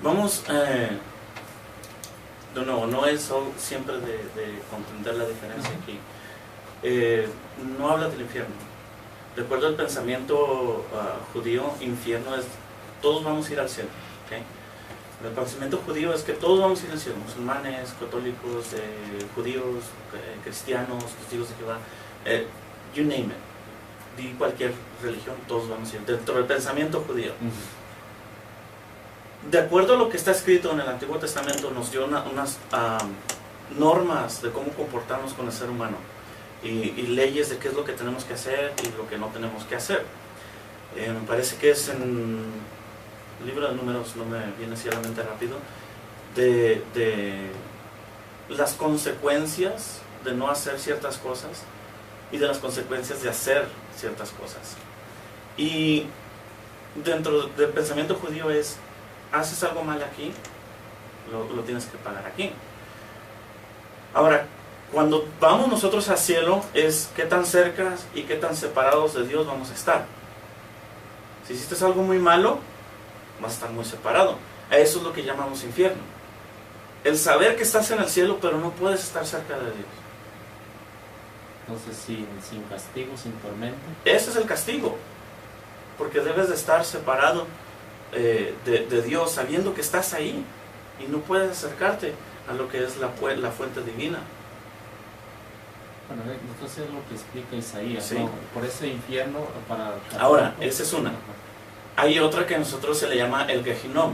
Vamos, no es siempre de comprender la diferencia aquí. No habla del infierno. De acuerdo al pensamiento judío, infierno es todos vamos a ir al cielo, ¿okay? El pensamiento judío es que todos vamos a ir al cielo, musulmanes, católicos, judíos, cristianos, testigos de Jehová, you name it. Di cualquier religión, todos vamos a ir dentro del pensamiento judío. De acuerdo a lo que está escrito en el Antiguo Testamento, nos dio unas normas de cómo comportarnos con el ser humano y leyes de qué es lo que tenemos que hacer y lo que no tenemos que hacer. Me parece que es en el libro de Números, no me viene así a la mente rápido, de las consecuencias de no hacer ciertas cosas y de las consecuencias de hacer ciertas cosas. Y dentro del pensamiento judío es, haces algo mal aquí, lo tienes que pagar aquí. Ahora, cuando vamos nosotros al cielo, es qué tan cerca y qué tan separados de Dios vamos a estar. Si hiciste algo muy malo, vas a estar muy separado. A eso es lo que llamamos infierno. El saber que estás en el cielo, pero no puedes estar cerca de Dios. Entonces, sin castigo, sin tormento. Ese es el castigo. Porque debes de estar separado de Dios, sabiendo que estás ahí y no puedes acercarte a lo que es la fuente divina. Bueno, entonces es lo que explica Isaías, Sí. ¿no? Por ese infierno para... Ahora, esa es una. Hay otra que a nosotros se le llama el Gehinom,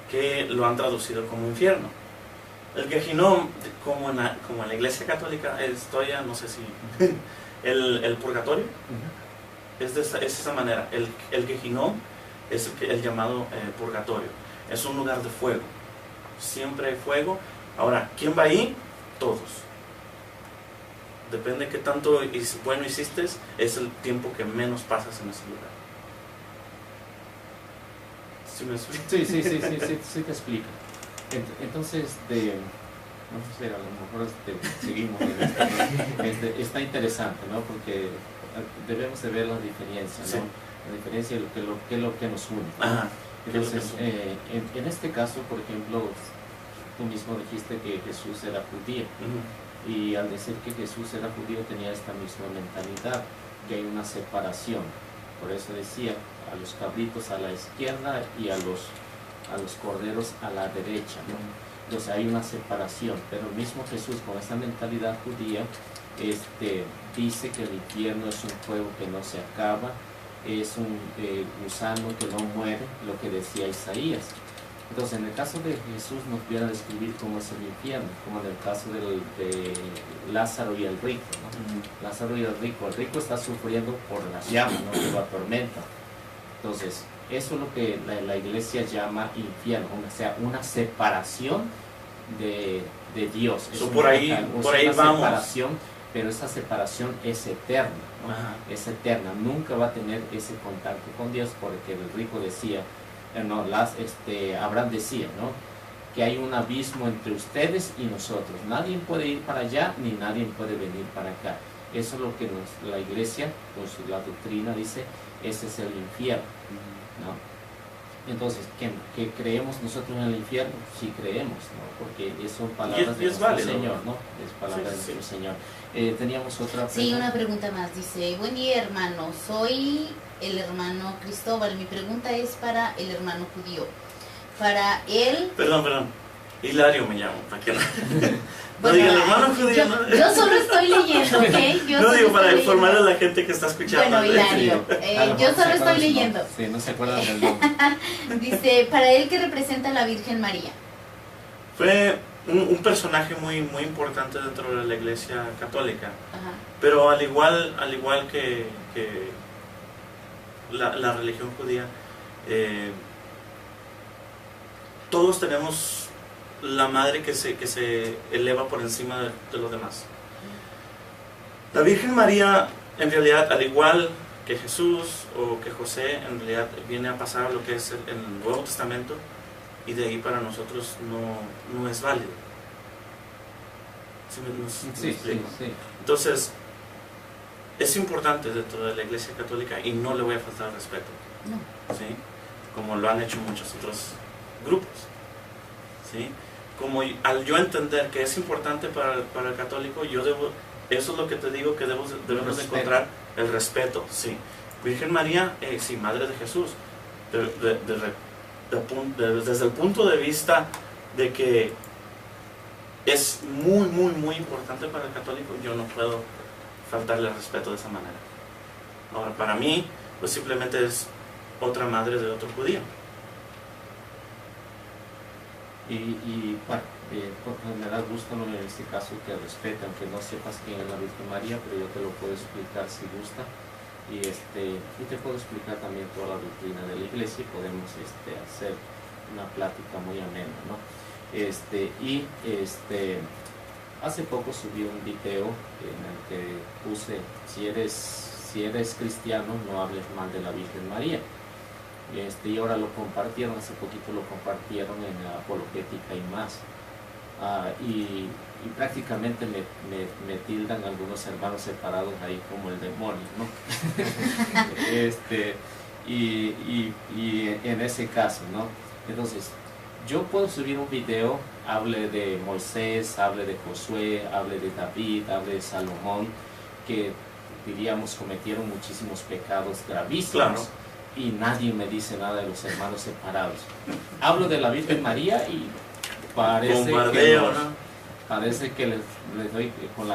que lo han traducido como infierno. El Gehinom, como en la Iglesia Católica, es todavía, no sé si... el purgatorio, es esa manera. El Gehinom es el llamado purgatorio. Es un lugar de fuego. Siempre hay fuego. Ahora, ¿quién va ahí? Todos. Depende de qué tanto bueno hiciste, es el tiempo que menos pasas en ese lugar. ¿Sí me explico? Sí te explica. Entonces, no sé, a lo mejor seguimos en está interesante, ¿no? Porque debemos de ver la diferencia, ¿no? Sí. La diferencia de lo que nos une. Ajá. Entonces, en este caso, por ejemplo, tú mismo dijiste que Jesús era judío. Y al decir que Jesús era judío tenía esta misma mentalidad, que hay una separación. Por eso decía, a los cabritos a la izquierda y a los corderos a la derecha, ¿no? Entonces hay una separación, pero el mismo Jesús con esa mentalidad judía dice que el infierno es un fuego que no se acaba, es un gusano que no muere, lo que decía Isaías. Entonces, en el caso de Jesús nos viene a describir cómo es el infierno, como en el caso de Lázaro y el rico, ¿no? Lázaro y el rico está sufriendo por las llamas, ¿no? Que lo atormentan. Entonces, eso es lo que la iglesia llama infierno, o sea, una separación de Dios. Es Por ahí vamos. Separación, pero esa separación es eterna, ¿no? Es eterna, nunca va a tener ese contacto con Dios, porque el rico decía, Abraham decía, ¿no? Que hay un abismo entre ustedes y nosotros. Nadie puede ir para allá, ni nadie puede venir para acá. Eso es lo que la iglesia, pues la doctrina dice, ese es el infierno, ¿no? Entonces, ¿que creemos nosotros en el infierno? Sí creemos, ¿no? Porque son palabras de nuestro Señor, ¿no? Es palabra de nuestro Señor. Teníamos otra pregunta. Sí, una pregunta más. Dice, buen día, hermano. Soy el hermano Cristóbal. Mi pregunta es para el hermano judío. Para él... Perdón. Hilario me llamo, para que no bueno, diga el hermano judío. Yo solo estoy leyendo, ¿ok? No digo para informar a la gente que está escuchando. Bueno, Hilario, yo solo estoy leyendo. Sí, no se acuerdan del nombre. Dice, para él, ¿qué representa la Virgen María? Fue un personaje muy importante dentro de la Iglesia Católica. Ajá. Pero al igual que la religión judía, todos tenemos la madre que se eleva por encima de los demás. La Virgen María, en realidad, al igual que Jesús o que José, en realidad viene a pasar lo que es el Nuevo Testamento, y de ahí para nosotros no es válido. ¿Sí me explico? Sí. Entonces, es importante dentro de la Iglesia Católica y no le voy a faltar el respeto, No. ¿sí? Como lo han hecho muchos otros grupos, ¿sí? Como al yo entender que es importante para el católico, eso es lo que te digo, que debemos de encontrar el respeto, sí. Virgen María, sí, Madre de Jesús, desde el punto de vista de que es muy, muy, muy importante para el católico, yo no puedo faltarle el respeto de esa manera. Ahora, para mí, pues simplemente es otra madre de otro judío. Y bueno, me da gusto, ¿no?, en este caso que respete, aunque no sepas quién es la Virgen María, pero yo te lo puedo explicar si gusta. Y te puedo explicar también toda la doctrina de la iglesia y podemos hacer una plática muy amena, ¿no? Hace poco subí un video en el que puse, si eres cristiano, no hables mal de la Virgen María. Y ahora lo compartieron, hace poquito lo compartieron en la Apologética y más. Y prácticamente me tildan algunos hermanos separados ahí como el demonio, ¿no? Y en ese caso, ¿no? Entonces, yo puedo subir un video, hable de Moisés, hable de Josué, hable de David, hable de Salomón, que diríamos cometieron muchísimos pecados gravísimos. Claro. Y nadie me dice nada de los hermanos separados. Hablo de la Virgen María y parece que les doy con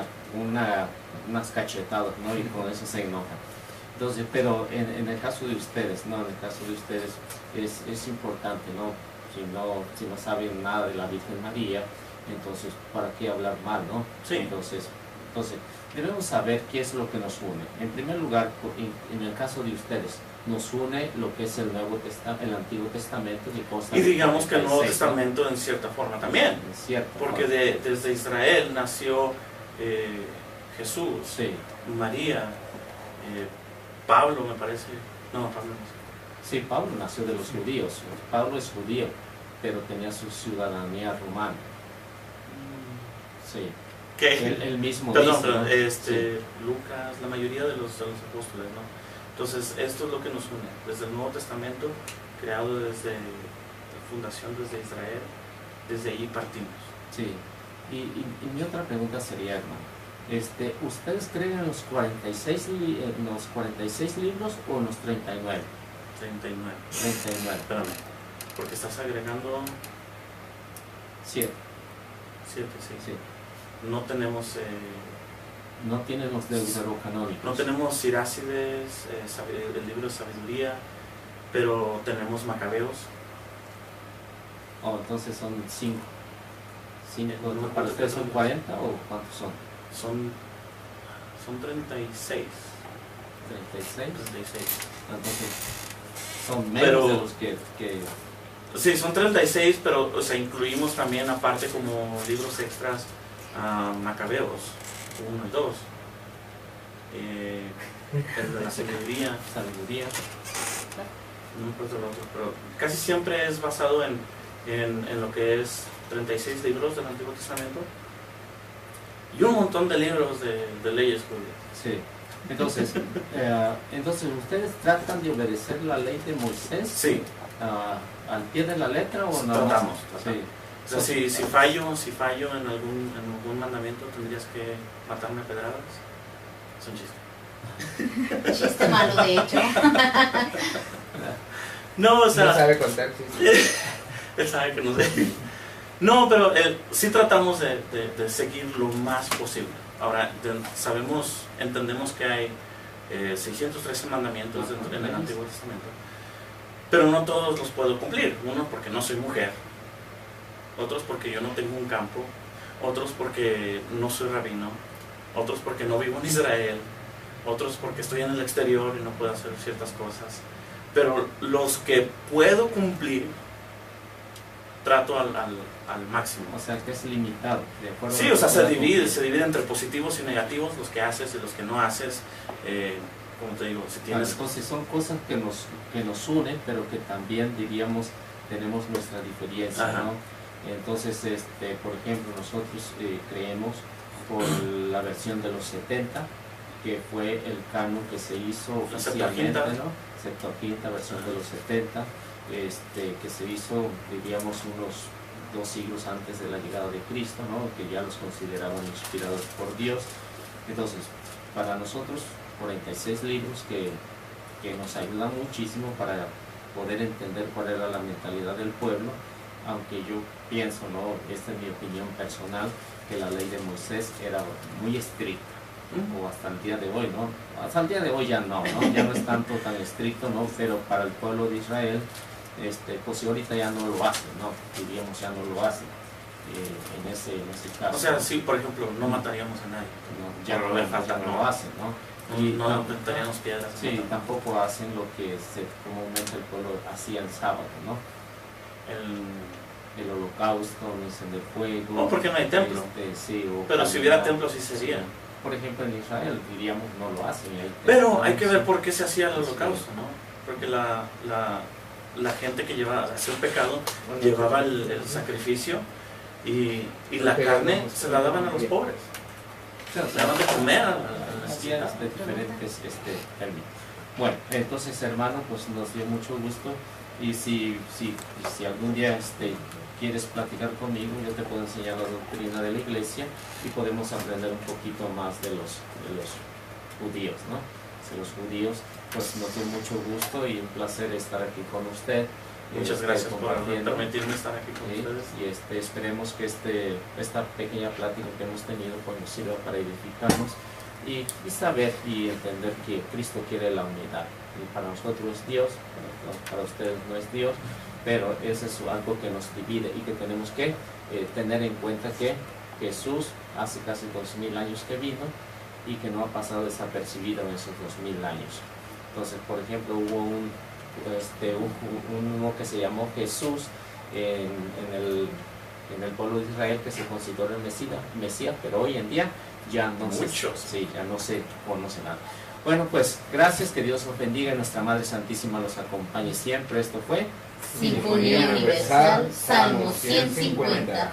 unas cachetadas, ¿no? Y con eso se enojan. Entonces, pero en el caso de ustedes, ¿no? En el caso de ustedes es importante, ¿no? Si no saben nada de la Virgen María, entonces, ¿para qué hablar mal, no? Sí. Entonces, debemos saber qué es lo que nos une. En primer lugar, en el caso de ustedes, nos une lo que es el Antiguo Testamento y digamos que el Nuevo Testamento en cierta forma también, porque desde Israel nació Jesús, sí. María, Pablo me parece, no, Pablo no. Sí, Pablo nació de los judíos. Pablo es judío, pero tenía su ciudadanía romana. Sí. ¿Qué? Él mismo perdón, dice, sí. Lucas, la mayoría de los apóstoles, ¿no? Entonces, esto es lo que nos une, desde el Nuevo Testamento, creado desde la fundación desde Israel, desde ahí partimos. Sí, y mi otra pregunta sería, hermano, ¿ustedes creen en los 46 libros o en los 39? 39. 39. Espérame, porque estás agregando 7. 7, sí. Sí. No tenemos... no tienen los deuterocanónicos. No tenemos Sirácides, el libro de sabiduría, pero tenemos Macabeos. Oh, entonces son 5. No, ¿Para ustedes son 40 o cuántos son? Son 36. 36. 36. Entonces son menos de los que... Sí, son 36, pero o sea, incluimos también aparte como libros extras Macabeos 1 y 2. El de la sabiduría. No me acuerdo el otro, pero casi siempre es basado en lo que es 36 libros del Antiguo Testamento y un montón de libros de leyes judías. Sí. Entonces, ¿ustedes tratan de obedecer la ley de Moisés? Sí. ¿Al pie de la letra o no? Tratamos. Sí. O sea, si fallo en algún mandamiento, tendrías que matarme a pedradas. Es un chiste. Chiste malo, de hecho. No, o sea... No sabe contar chistes. Él sabe que no sé. No, pero sí tratamos de seguir lo más posible. Ahora, entendemos que hay 613 mandamientos en el Antiguo Testamento, pero no todos los puedo cumplir. Uno, porque no soy mujer. Otros, porque yo no tengo un campo. Otros, porque no soy rabino. Otros, porque no vivo en Israel. Otros, porque estoy en el exterior y no puedo hacer ciertas cosas. Pero los que puedo cumplir, trato al máximo. O sea, que es limitado. De acuerdo. Sí, o sea, se divide entre positivos y negativos, los que haces y los que no haces. Como te digo, si tienes... Entonces son cosas que nos unen, pero que también, diríamos, tenemos nuestra diferencia, Ajá. ¿no? Entonces, por ejemplo, nosotros creemos por la versión de los 70, que fue el canon que se hizo oficialmente, ¿no? Septuaginta, versión de los 70, que se hizo, diríamos, unos 2 siglos antes de la llegada de Cristo, ¿no? Que ya los consideraban inspirados por Dios. Entonces, para nosotros, 46 libros que nos ayudan muchísimo para poder entender cuál era la mentalidad del pueblo, aunque yo pienso, ¿no? Esta es mi opinión personal, que la ley de Moisés era muy estricta, o hasta el día de hoy, ¿no? Hasta el día de hoy ya no, ya no es tanto tan estricto, ¿no? Pero para el pueblo de Israel, pues si ahorita ya no lo hacen, ¿no? Diríamos ya no lo hacen, en ese caso. O sea, sí, por ejemplo, no mataríamos a nadie. No, ya no lo hacen, ¿no? Y no aventaríamos piedras. Sí, tampoco hacen lo que comúnmente el pueblo hacía el sábado, ¿no? El holocausto, no encender fuego. No, porque no hay templo. Sí, pero si hubiera templo sí sería. Por ejemplo, en Israel, diríamos, no lo hacen. Pero hay que ver por qué se hacía el holocausto, ¿no? Porque la gente que hacía un pecado llevaba el sacrificio y la carne se la daban a los pobres. Le daban de comer a las de diferentes términos. Bueno, entonces, hermano, pues nos dio mucho gusto. Y si algún día quieres platicar conmigo, yo te puedo enseñar la doctrina de la iglesia y podemos aprender un poquito más de los judíos, ¿no? De los judíos, pues nos dio mucho gusto y un placer estar aquí con usted. Muchas gracias por permitirme estar aquí con ustedes. Y esperemos que esta pequeña plática que hemos tenido pues nos sirva para edificarnos y saber y entender que Cristo quiere la unidad. Y para nosotros es Dios, para ustedes no es Dios, pero eso es algo que nos divide y que tenemos que tener en cuenta que Jesús hace casi 2000 años que vino y que no ha pasado desapercibido en esos 2000 años. Entonces, por ejemplo, hubo uno que se llamó Jesús en el pueblo de Israel que se consideró el Mesías, pero hoy en día ya no se conoce nada. Bueno, pues gracias, que Dios los bendiga y nuestra Madre Santísima los acompañe siempre. Esto fue Sinfonía Universal, Salmo 150.